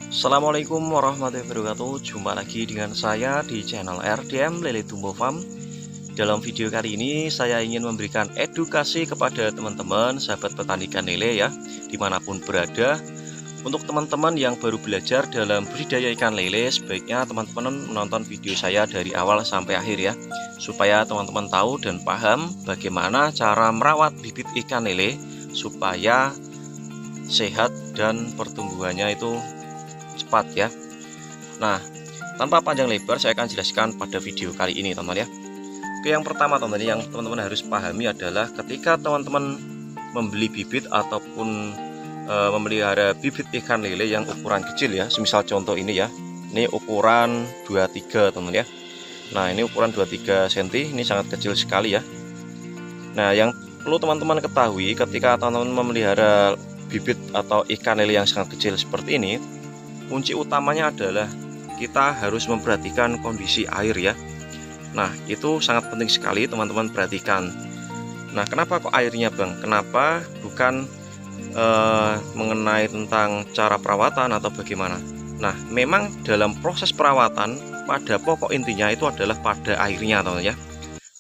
Assalamualaikum warahmatullahi wabarakatuh. Jumpa lagi dengan saya di channel RDM Lele Tumbuh Farm. Dalam video kali ini saya ingin memberikan edukasi kepada teman-teman sahabat petani ikan lele ya, dimanapun berada. Untuk teman-teman yang baru belajar dalam budidaya ikan lele, sebaiknya teman-teman menonton video saya dari awal sampai akhir ya, supaya teman-teman tahu dan paham bagaimana cara merawat bibit ikan lele supaya sehat dan pertumbuhannya itu cepat ya. Nah, tanpa panjang lebar saya akan jelaskan pada video kali ini teman-teman ya. Oke, yang pertama teman-teman yang teman-teman harus pahami adalah ketika teman-teman membeli bibit ataupun memelihara bibit ikan lele yang ukuran kecil ya, semisal contoh ini ya, ini ukuran 23 teman-teman ya. Nah, ini ukuran 23 cm, ini sangat kecil sekali ya. Nah, yang perlu teman-teman ketahui ketika teman-teman memelihara bibit atau ikan lele yang sangat kecil seperti ini, kunci utamanya adalah kita harus memperhatikan kondisi air ya. Nah, itu sangat penting sekali teman-teman perhatikan. Nah, kenapa kok airnya Bang? Kenapa bukan mengenai tentang cara perawatan atau bagaimana? Nah, memang dalam proses perawatan pada pokok intinya itu adalah pada airnya teman-teman ya.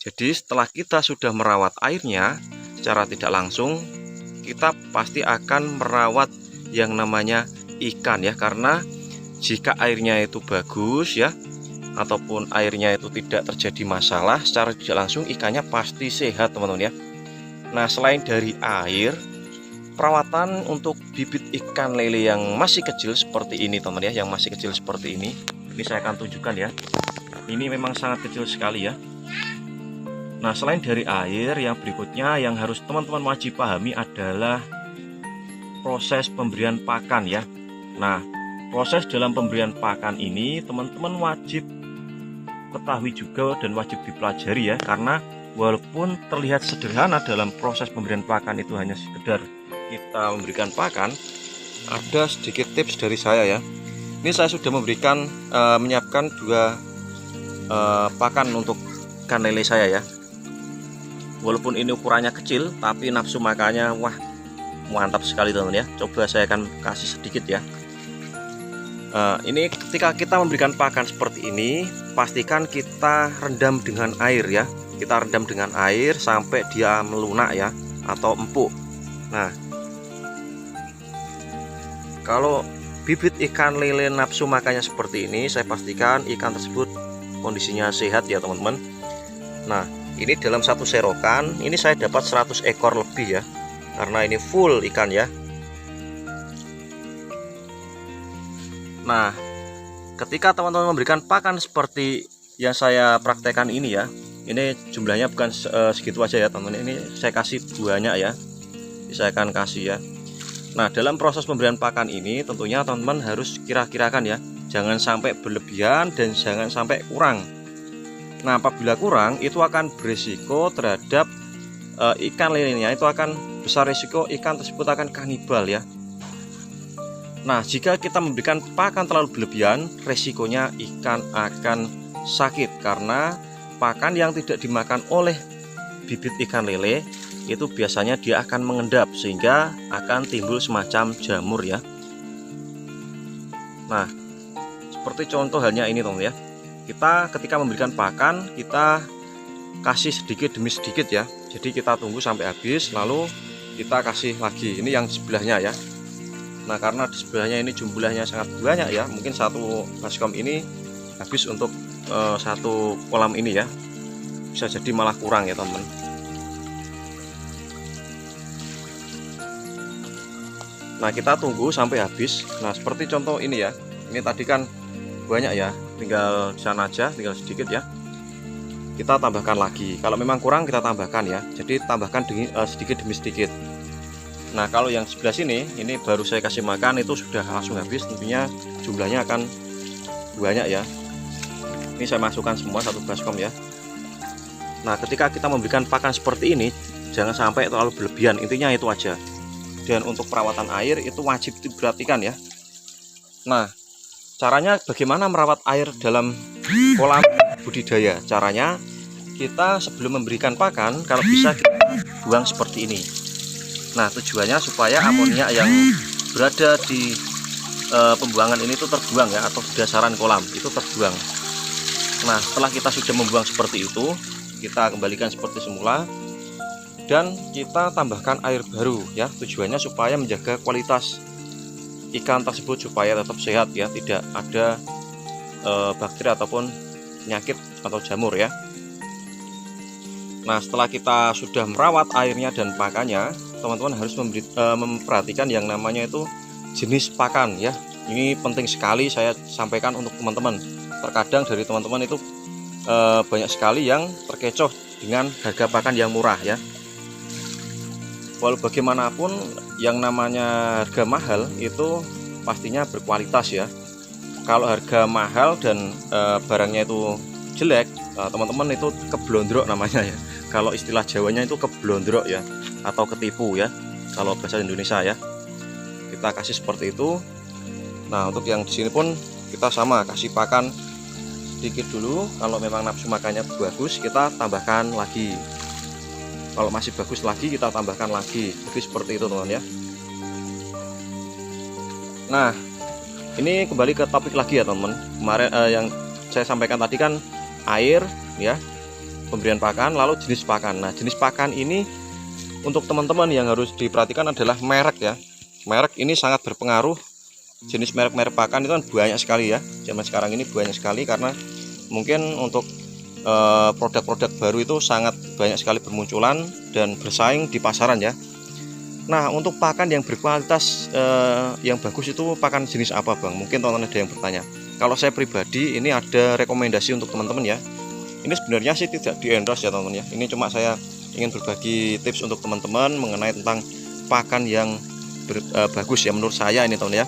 Jadi setelah kita sudah merawat airnya secara tidak langsung, kita pasti akan merawat yang namanya ikan ya, karena jika airnya itu bagus ya, ataupun airnya itu tidak terjadi masalah, secara tidak langsung ikannya pasti sehat teman-teman ya. Nah, selain dari air, perawatan untuk bibit ikan lele yang masih kecil seperti ini teman-teman ya, yang masih kecil seperti ini saya akan tunjukkan ya. Ini memang sangat kecil sekali ya. Nah, selain dari air, yang berikutnya yang harus teman-teman wajib pahami adalah proses pemberian pakan ya. Nah, proses dalam pemberian pakan ini teman-teman wajib ketahui juga dan wajib dipelajari ya, karena walaupun terlihat sederhana dalam proses pemberian pakan itu hanya sekedar kita memberikan pakan, ada sedikit tips dari saya ya. Ini saya sudah memberikan menyiapkan dua pakan untuk ikan lele saya ya. Walaupun ini ukurannya kecil, tapi nafsu makannya wah mantap sekali teman-teman ya. Coba saya akan kasih sedikit ya. Ini ketika kita memberikan pakan seperti ini, pastikan kita rendam dengan air ya. Kita rendam dengan air sampai dia melunak ya, atau empuk. Nah, kalau bibit ikan lele nafsu makannya seperti ini, saya pastikan ikan tersebut kondisinya sehat ya teman-teman. Nah, ini dalam satu serokan ini saya dapat 100 ekor lebih ya, karena ini full ikan ya. Nah, ketika teman-teman memberikan pakan seperti yang saya praktekkan ini ya, ini jumlahnya bukan segitu aja ya teman-teman, ini saya kasih banyak ya, saya akan kasih ya. Nah, dalam proses pemberian pakan ini tentunya teman-teman harus kira-kirakan ya, jangan sampai berlebihan dan jangan sampai kurang. Nah, apabila kurang itu akan berisiko terhadap ikan lelenya, itu akan besar risiko ikan tersebut akan kanibal ya. Nah, jika kita memberikan pakan terlalu berlebihan, resikonya ikan akan sakit, karena pakan yang tidak dimakan oleh bibit ikan lele itu biasanya dia akan mengendap sehingga akan timbul semacam jamur ya. Nah, seperti contoh halnya ini teman ya. Kita ketika memberikan pakan, kita kasih sedikit demi sedikit ya. Jadi kita tunggu sampai habis, lalu kita kasih lagi. Ini yang sebelahnya ya. Nah, karena di sebelahnya ini jumlahnya sangat banyak ya, mungkin satu baskom ini habis untuk satu kolam ini ya, bisa jadi malah kurang ya teman. Nah, kita tunggu sampai habis. Nah, seperti contoh ini ya, ini tadi kan banyak ya, tinggal di sana aja, tinggal sedikit ya, kita tambahkan lagi. Kalau memang kurang kita tambahkan ya, jadi tambahkan sedikit demi sedikit. Nah, kalau yang sebelah sini ini baru saya kasih makan, itu sudah langsung habis, tentunya jumlahnya akan banyak ya. Ini saya masukkan semua satu baskom ya. Nah, ketika kita memberikan pakan seperti ini, jangan sampai terlalu berlebihan, intinya itu aja. Dan untuk perawatan air itu wajib diperhatikan ya. Nah, caranya bagaimana merawat air dalam kolam budidaya? Caranya kita sebelum memberikan pakan, kalau bisa kita buang seperti ini. Nah, tujuannya supaya amonia yang berada di pembuangan ini tuh terbuang ya, atau dasaran kolam itu terbuang. Nah, setelah kita sudah membuang seperti itu, kita kembalikan seperti semula dan kita tambahkan air baru ya. Tujuannya supaya menjaga kualitas ikan tersebut supaya tetap sehat ya, tidak ada bakteri ataupun penyakit atau jamur ya. Nah, setelah kita sudah merawat airnya dan pakannya, teman-teman harus memperhatikan yang namanya itu jenis pakan ya. Ini penting sekali saya sampaikan untuk teman-teman. Terkadang dari teman-teman itu banyak sekali yang terkecoh dengan harga pakan yang murah ya. Walau bagaimanapun yang namanya harga mahal itu pastinya berkualitas ya. Kalau harga mahal dan barangnya itu jelek, teman-teman itu keblondrok namanya ya. Kalau istilah Jawanya itu keblondrok ya, atau ketipu ya kalau bahasa Indonesia ya. Kita kasih seperti itu. Nah, untuk yang di sini pun kita sama kasih pakan sedikit dulu. Kalau memang nafsu makannya bagus, kita tambahkan lagi. Kalau masih bagus lagi, kita tambahkan lagi. Jadi seperti itu teman-teman ya. Nah, ini kembali ke topik lagi ya teman-teman. Kemarin yang saya sampaikan tadi kan air ya, pemberian pakan, lalu jenis pakan. Nah, jenis pakan ini untuk teman-teman yang harus diperhatikan adalah merek ya. Merek ini sangat berpengaruh. Jenis merek-merek pakan itu kan banyak sekali ya. Zaman sekarang ini banyak sekali karena mungkin untuk produk-produk baru itu sangat banyak sekali bermunculan dan bersaing di pasaran ya. Nah, untuk pakan yang berkualitas yang bagus itu pakan jenis apa Bang? Mungkin teman-teman ada yang bertanya. Kalau saya pribadi ini ada rekomendasi untuk teman-teman ya. Ini sebenarnya sih tidak di endorse ya teman-teman ya. Ini cuma saya ingin berbagi tips untuk teman-teman mengenai tentang pakan yang bagus ya menurut saya ini teman-teman ya.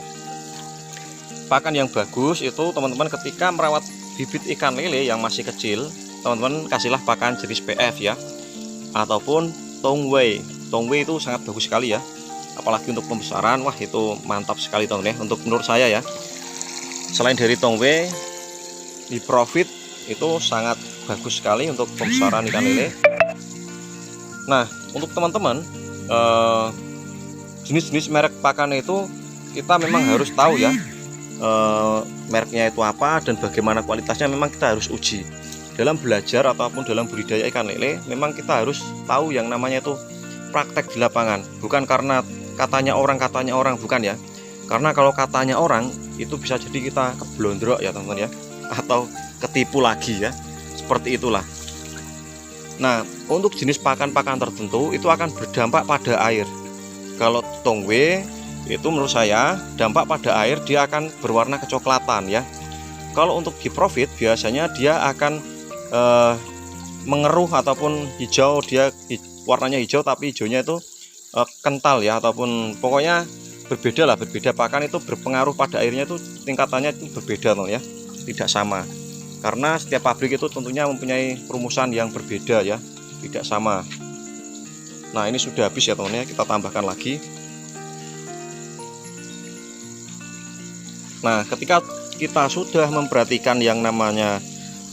Pakan yang bagus itu teman-teman ketika merawat bibit ikan lele yang masih kecil, teman-teman kasihlah pakan jenis PF ya, ataupun Tongwei. Tongwei itu sangat bagus sekali ya, apalagi untuk pembesaran. Wah, itu mantap sekali teman-teman ya, untuk menurut saya ya. Selain dari Tongwei, di Profit itu sangat bagus sekali untuk pembesaran ikan lele. Nah, untuk teman-teman jenis-jenis merek pakan itu kita memang harus tahu ya, mereknya itu apa dan bagaimana kualitasnya. Memang kita harus uji dalam belajar ataupun dalam budidaya ikan lele. Memang kita harus tahu yang namanya itu praktek di lapangan, bukan karena katanya orang bukan ya. Karena kalau katanya orang itu bisa jadi kita keblondrok ya teman-teman ya, atau ketipu lagi ya, seperti itulah. Nah, untuk jenis pakan-pakan tertentu itu akan berdampak pada air. Kalau Tongwei itu menurut saya dampak pada air dia akan berwarna kecoklatan ya. Kalau untuk di Profit biasanya dia akan mengeruh ataupun hijau, dia warnanya hijau tapi hijaunya itu kental ya, ataupun pokoknya berbeda pakan itu berpengaruh pada airnya itu tingkatannya itu berbeda loh ya, tidak sama. Karena setiap pabrik itu tentunya mempunyai perumusan yang berbeda ya, tidak sama. Nah, ini sudah habis ya teman-teman ya, kita tambahkan lagi. Nah, ketika kita sudah memperhatikan yang namanya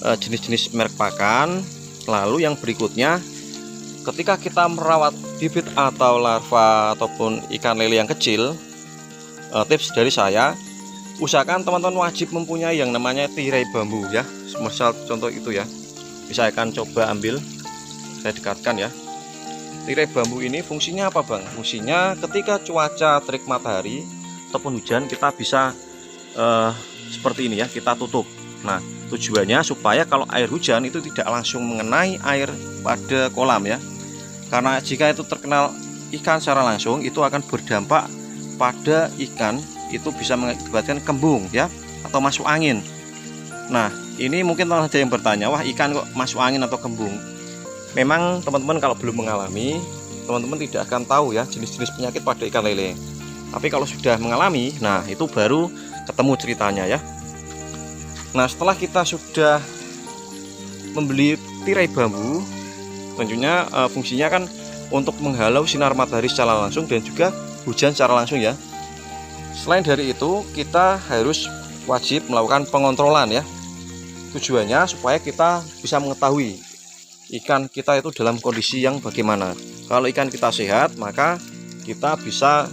jenis-jenis merek pakan, lalu yang berikutnya ketika kita merawat bibit atau larva ataupun ikan lele yang kecil, tips dari saya, usahakan teman-teman wajib mempunyai yang namanya tirai bambu ya. Misal contoh itu ya, bisa akan coba ambil, saya dekatkan ya. Tirai bambu ini fungsinya apa Bang? Fungsinya ketika cuaca terik matahari ataupun hujan, kita bisa seperti ini ya, kita tutup. Nah, tujuannya supaya kalau air hujan itu tidak langsung mengenai air pada kolam ya. Karena jika itu terkenal ikan secara langsung, itu akan berdampak pada ikan, itu bisa mengakibatkan kembung ya, atau masuk angin. Nah, ini mungkin ada yang bertanya, wah ikan kok masuk angin atau kembung? Memang teman-teman kalau belum mengalami, teman-teman tidak akan tahu ya jenis-jenis penyakit pada ikan lele. Tapi kalau sudah mengalami, nah itu baru ketemu ceritanya ya. Nah, setelah kita sudah membeli tirai bambu, tentunya fungsinya kan untuk menghalau sinar matahari secara langsung dan juga hujan secara langsung ya. Selain dari itu, kita harus wajib melakukan pengontrolan ya. Tujuannya supaya kita bisa mengetahui ikan kita itu dalam kondisi yang bagaimana. Kalau ikan kita sehat, maka kita bisa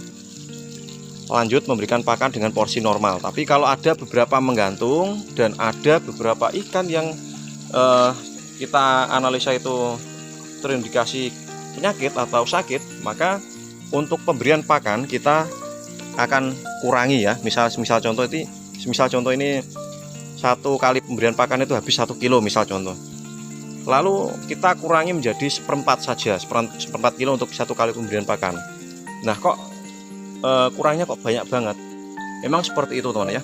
lanjut memberikan pakan dengan porsi normal. Tapi kalau ada beberapa menggantung dan ada beberapa ikan yang kita analisa itu terindikasi penyakit atau sakit, maka untuk pemberian pakan kita akan kurangi ya. Misal contoh ini satu kali pemberian pakan itu habis 1 kilo misal contoh. Lalu kita kurangi menjadi 1/4 saja, 1/4 kilo untuk satu kali pemberian pakan. Nah kok kurangnya kok banyak banget? Memang seperti itu teman ya.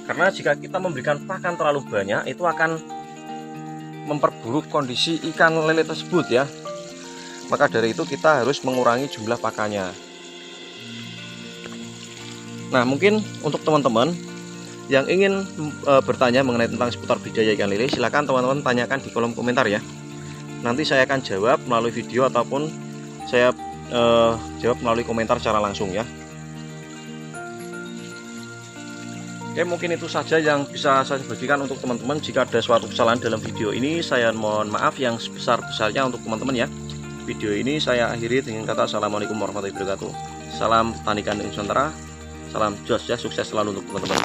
Karena jika kita memberikan pakan terlalu banyak, itu akan memperburuk kondisi ikan lele tersebut ya. Maka dari itu kita harus mengurangi jumlah pakannya. Nah mungkin untuk teman-teman yang ingin bertanya mengenai tentang seputar budidaya ikan lele, silakan teman-teman tanyakan di kolom komentar ya. Nanti saya akan jawab melalui video ataupun saya jawab melalui komentar secara langsung ya. Oke, mungkin itu saja yang bisa saya bagikan untuk teman-teman. Jika ada suatu kesalahan dalam video ini, saya mohon maaf yang sebesar-besarnya untuk teman-teman ya. Video ini saya akhiri dengan kata assalamualaikum warahmatullahi wabarakatuh. Salam tani kandang Nusantara, salam jos ya, sukses selalu untuk teman-teman.